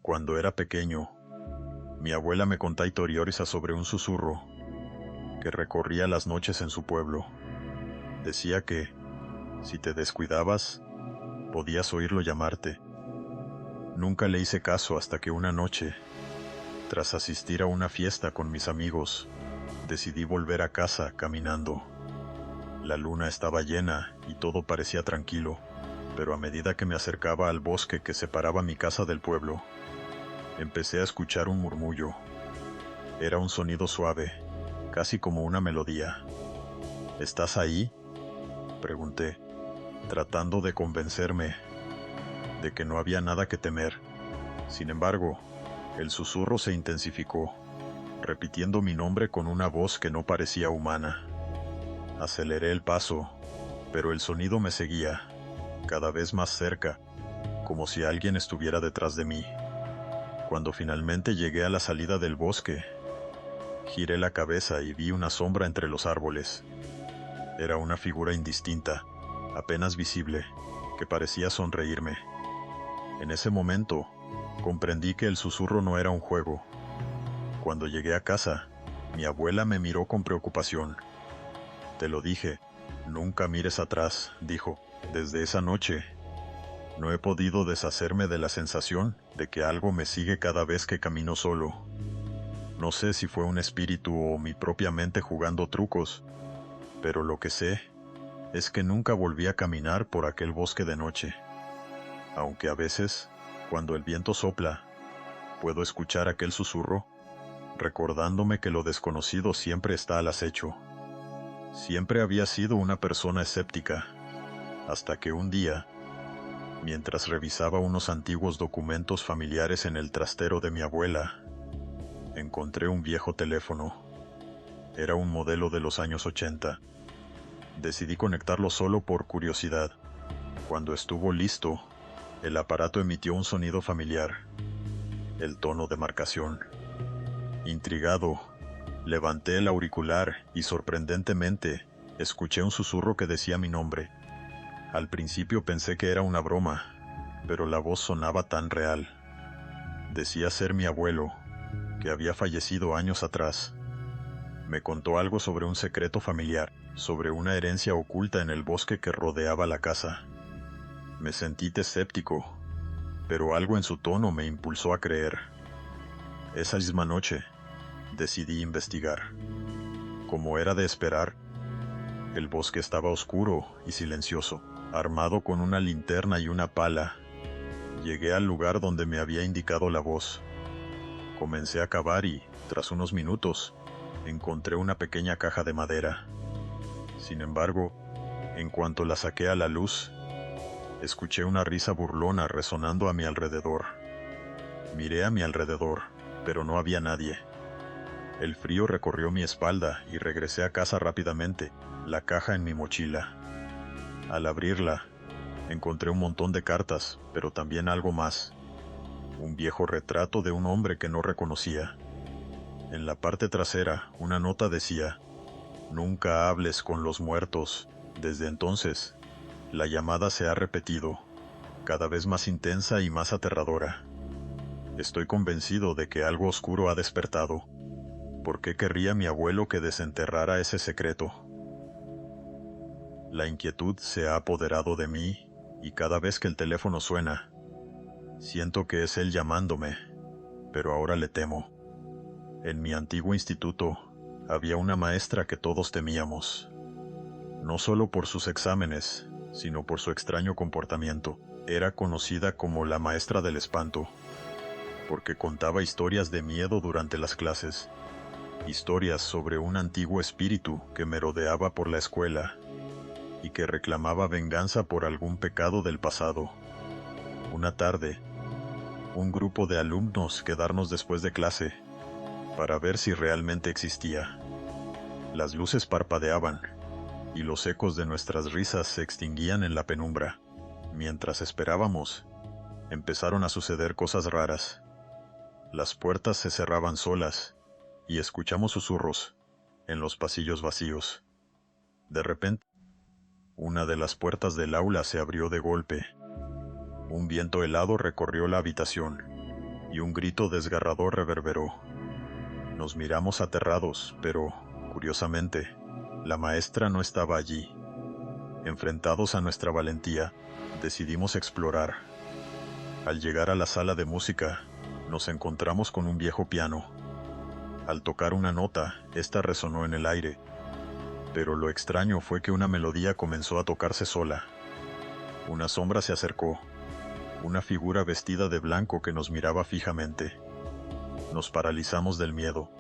Cuando era pequeño, mi abuela me contaba historias sobre un susurro que recorría las noches en su pueblo. Decía que, si te descuidabas, podías oírlo llamarte. Nunca le hice caso hasta que una noche, tras asistir a una fiesta con mis amigos, decidí volver a casa caminando. La luna estaba llena y todo parecía tranquilo, pero a medida que me acercaba al bosque que separaba mi casa del pueblo, empecé a escuchar un murmullo. Era un sonido suave, casi como una melodía. ¿Estás ahí?, pregunté, tratando de convencerme de que no había nada que temer. Sin embargo, el susurro se intensificó, repitiendo mi nombre con una voz que no parecía humana. Aceleré el paso, pero el sonido me seguía, cada vez más cerca, como si alguien estuviera detrás de mí. Cuando finalmente llegué a la salida del bosque, giré la cabeza y vi una sombra entre los árboles. Era una figura indistinta, apenas visible, que parecía sonreírme. En ese momento, comprendí que el susurro no era un juego. Cuando llegué a casa, mi abuela me miró con preocupación. «Te lo dije, nunca mires atrás», dijo. Desde esa noche, no he podido deshacerme de la sensación de que algo me sigue cada vez que camino solo. No sé si fue un espíritu o mi propia mente jugando trucos, pero lo que sé es que nunca volví a caminar por aquel bosque de noche. Aunque a veces, cuando el viento sopla, puedo escuchar aquel susurro, recordándome que lo desconocido siempre está al acecho. Siempre había sido una persona escéptica, hasta que un día, mientras revisaba unos antiguos documentos familiares en el trastero de mi abuela, encontré un viejo teléfono. Era un modelo de los años 80. Decidí conectarlo solo por curiosidad. Cuando estuvo listo, el aparato emitió un sonido familiar, el tono de marcación. Intrigado, levanté el auricular y sorprendentemente, escuché un susurro que decía mi nombre. Al principio pensé que era una broma, pero la voz sonaba tan real. Decía ser mi abuelo, que había fallecido años atrás. Me contó algo sobre un secreto familiar, sobre una herencia oculta en el bosque que rodeaba la casa. Me sentí escéptico, pero algo en su tono me impulsó a creer. Esa misma noche, decidí investigar. Como era de esperar, el bosque estaba oscuro y silencioso. Armado con una linterna y una pala, llegué al lugar donde me había indicado la voz. Comencé a cavar y, tras unos minutos, encontré una pequeña caja de madera. Sin embargo, en cuanto la saqué a la luz, escuché una risa burlona resonando a mi alrededor. Miré a mi alrededor, pero no había nadie. El frío recorrió mi espalda y regresé a casa rápidamente, la caja en mi mochila. Al abrirla, encontré un montón de cartas, pero también algo más. Un viejo retrato de un hombre que no reconocía. En la parte trasera, una nota decía: «Nunca hables con los muertos». Desde entonces, la llamada se ha repetido, cada vez más intensa y más aterradora. Estoy convencido de que algo oscuro ha despertado. ¿Por qué querría mi abuelo que desenterrara ese secreto? La inquietud se ha apoderado de mí, y cada vez que el teléfono suena, siento que es él llamándome, pero ahora le temo. En mi antiguo instituto, había una maestra que todos temíamos. No solo por sus exámenes, sino por su extraño comportamiento. Era conocida como la maestra del espanto, porque contaba historias de miedo durante las clases. Historias sobre un antiguo espíritu que merodeaba por la escuela y que reclamaba venganza por algún pecado del pasado. Una tarde, un grupo de alumnos quedarnos después de clase para ver si realmente existía. Las luces parpadeaban y los ecos de nuestras risas se extinguían en la penumbra. Mientras esperábamos, empezaron a suceder cosas raras. Las puertas se cerraban solas y escuchamos susurros en los pasillos vacíos. De repente, una de las puertas del aula se abrió de golpe. Un viento helado recorrió la habitación y un grito desgarrador reverberó. Nos miramos aterrados, pero, curiosamente, la maestra no estaba allí. Enfrentados a nuestra valentía, decidimos explorar. Al llegar a la sala de música, nos encontramos con un viejo piano. Al tocar una nota, esta resonó en el aire, pero lo extraño fue que una melodía comenzó a tocarse sola. Una sombra se acercó, una figura vestida de blanco que nos miraba fijamente. Nos paralizamos del miedo.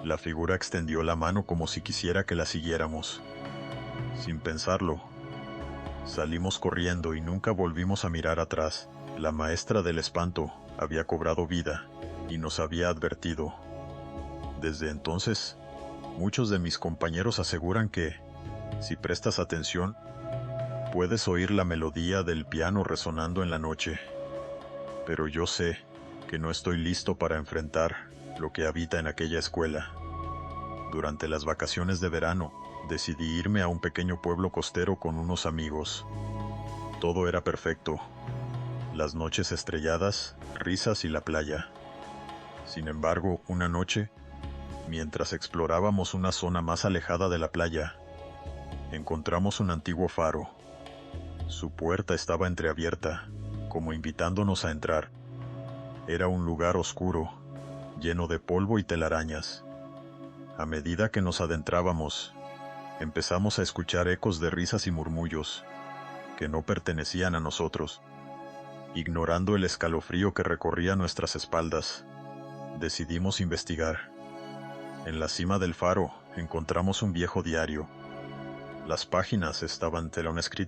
La figura extendió la mano como si quisiera que la siguiéramos. Sin pensarlo, salimos corriendo y nunca volvimos a mirar atrás. La maestra del espanto había cobrado vida y nos había advertido. Desde entonces, muchos de mis compañeros aseguran que, si prestas atención, puedes oír la melodía del piano resonando en la noche. Pero yo sé que no estoy listo para enfrentar lo que habita en aquella escuela. Durante las vacaciones de verano, decidí irme a un pequeño pueblo costero con unos amigos. Todo era perfecto. Las noches estrelladas, risas y la playa. Sin embargo, una noche, mientras explorábamos una zona más alejada de la playa, encontramos un antiguo faro. Su puerta estaba entreabierta, como invitándonos a entrar. Era un lugar oscuro, lleno de polvo y telarañas. A medida que nos adentrábamos, empezamos a escuchar ecos de risas y murmullos que no pertenecían a nosotros. Ignorando el escalofrío que recorría nuestras espaldas, decidimos investigar. En la cima del faro encontramos un viejo diario. Las páginas estaban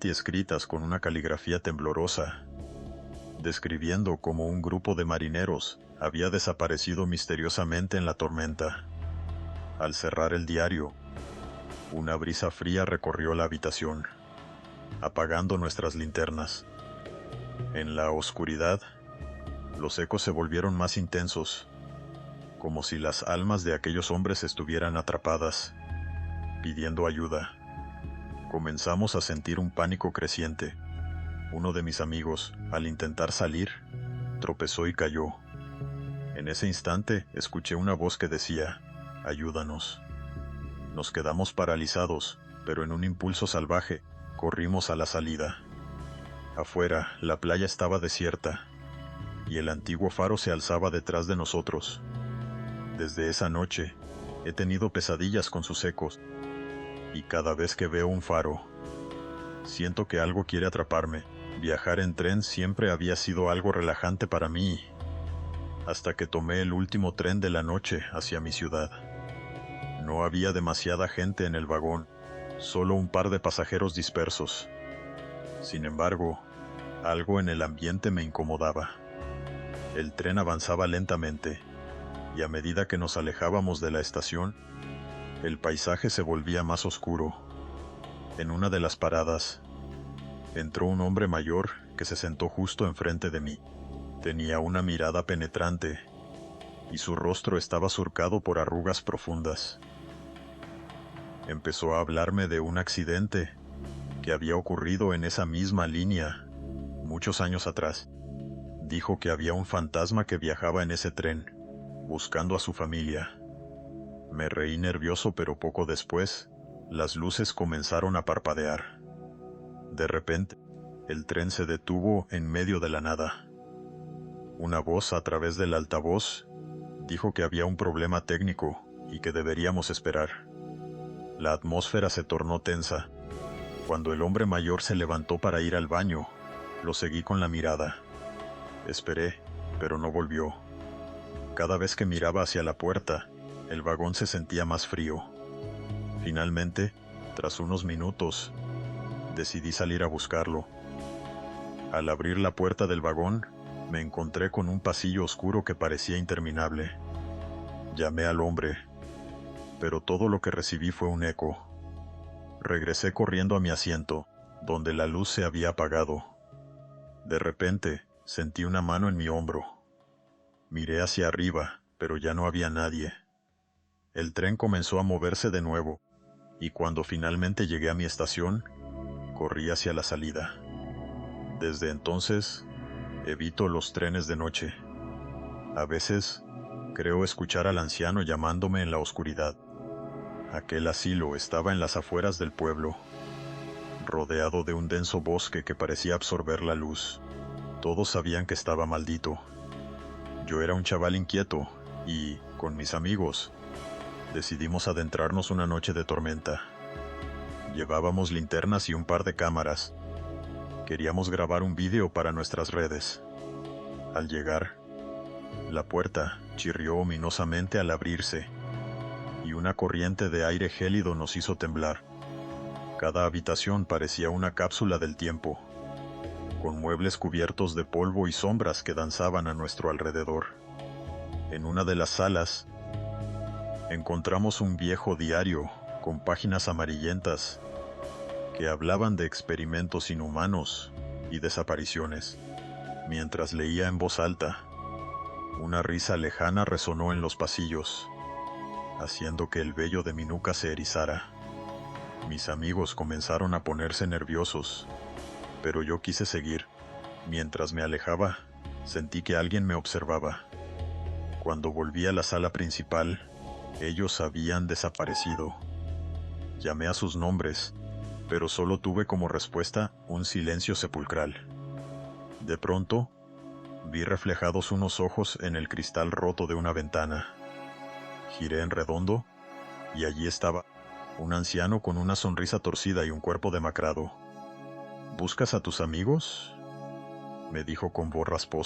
escritas con una caligrafía temblorosa, describiendo cómo un grupo de marineros había desaparecido misteriosamente en la tormenta. Al cerrar el diario, una brisa fría recorrió la habitación, apagando nuestras linternas. En la oscuridad, los ecos se volvieron más intensos, como si las almas de aquellos hombres estuvieran atrapadas, pidiendo ayuda. Comenzamos a sentir un pánico creciente. Uno de mis amigos, al intentar salir, tropezó y cayó. En ese instante, escuché una voz que decía: «Ayúdanos». Nos quedamos paralizados, pero en un impulso salvaje, corrimos a la salida. Afuera, la playa estaba desierta, y el antiguo faro se alzaba detrás de nosotros. Desde esa noche, he tenido pesadillas con sus ecos, y cada vez que veo un faro, siento que algo quiere atraparme. Viajar en tren siempre había sido algo relajante para mí, hasta que tomé el último tren de la noche hacia mi ciudad. No había demasiada gente en el vagón, solo un par de pasajeros dispersos. Sin embargo, algo en el ambiente me incomodaba. El tren avanzaba lentamente, y a medida que nos alejábamos de la estación, el paisaje se volvía más oscuro. En una de las paradas, entró un hombre mayor que se sentó justo enfrente de mí. Tenía una mirada penetrante, y su rostro estaba surcado por arrugas profundas. Empezó a hablarme de un accidente que había ocurrido en esa misma línea muchos años atrás. Dijo que había un fantasma que viajaba en ese tren, buscando a su familia. Me reí nervioso, pero poco después, las luces comenzaron a parpadear. De repente, el tren se detuvo en medio de la nada. Una voz a través del altavoz dijo que había un problema técnico y que deberíamos esperar. La atmósfera se tornó tensa. Cuando el hombre mayor se levantó para ir al baño, lo seguí con la mirada. Esperé, pero no volvió. Cada vez que miraba hacia la puerta, el vagón se sentía más frío. Finalmente, tras unos minutos, decidí salir a buscarlo. Al abrir la puerta del vagón, me encontré con un pasillo oscuro que parecía interminable. Llamé al hombre, pero todo lo que recibí fue un eco. Regresé corriendo a mi asiento, donde la luz se había apagado. De repente, sentí una mano en mi hombro. Miré hacia arriba, pero ya no había nadie. El tren comenzó a moverse de nuevo, y cuando finalmente llegué a mi estación, corrí hacia la salida. Desde entonces, evito los trenes de noche. A veces, creo escuchar al anciano llamándome en la oscuridad. Aquel asilo estaba en las afueras del pueblo, rodeado de un denso bosque que parecía absorber la luz. Todos sabían que estaba maldito. Yo era un chaval inquieto y, con mis amigos, decidimos adentrarnos una noche de tormenta. Llevábamos linternas y un par de cámaras. Queríamos grabar un vídeo para nuestras redes. Al llegar, la puerta chirrió ominosamente al abrirse, y una corriente de aire gélido nos hizo temblar. Cada habitación parecía una cápsula del tiempo, con muebles cubiertos de polvo y sombras que danzaban a nuestro alrededor. En una de las salas, encontramos un viejo diario con páginas amarillentas que hablaban de experimentos inhumanos y desapariciones. Mientras leía en voz alta, una risa lejana resonó en los pasillos, haciendo que el vello de mi nuca se erizara. Mis amigos comenzaron a ponerse nerviosos, pero yo quise seguir. Mientras me alejaba, sentí que alguien me observaba. Cuando volví a la sala principal, ellos habían desaparecido. Llamé a sus nombres, pero solo tuve como respuesta un silencio sepulcral. De pronto, vi reflejados unos ojos en el cristal roto de una ventana. Giré en redondo, y allí estaba un anciano con una sonrisa torcida y un cuerpo demacrado. ¿Buscas a tus amigos?, me dijo con voz rasposa.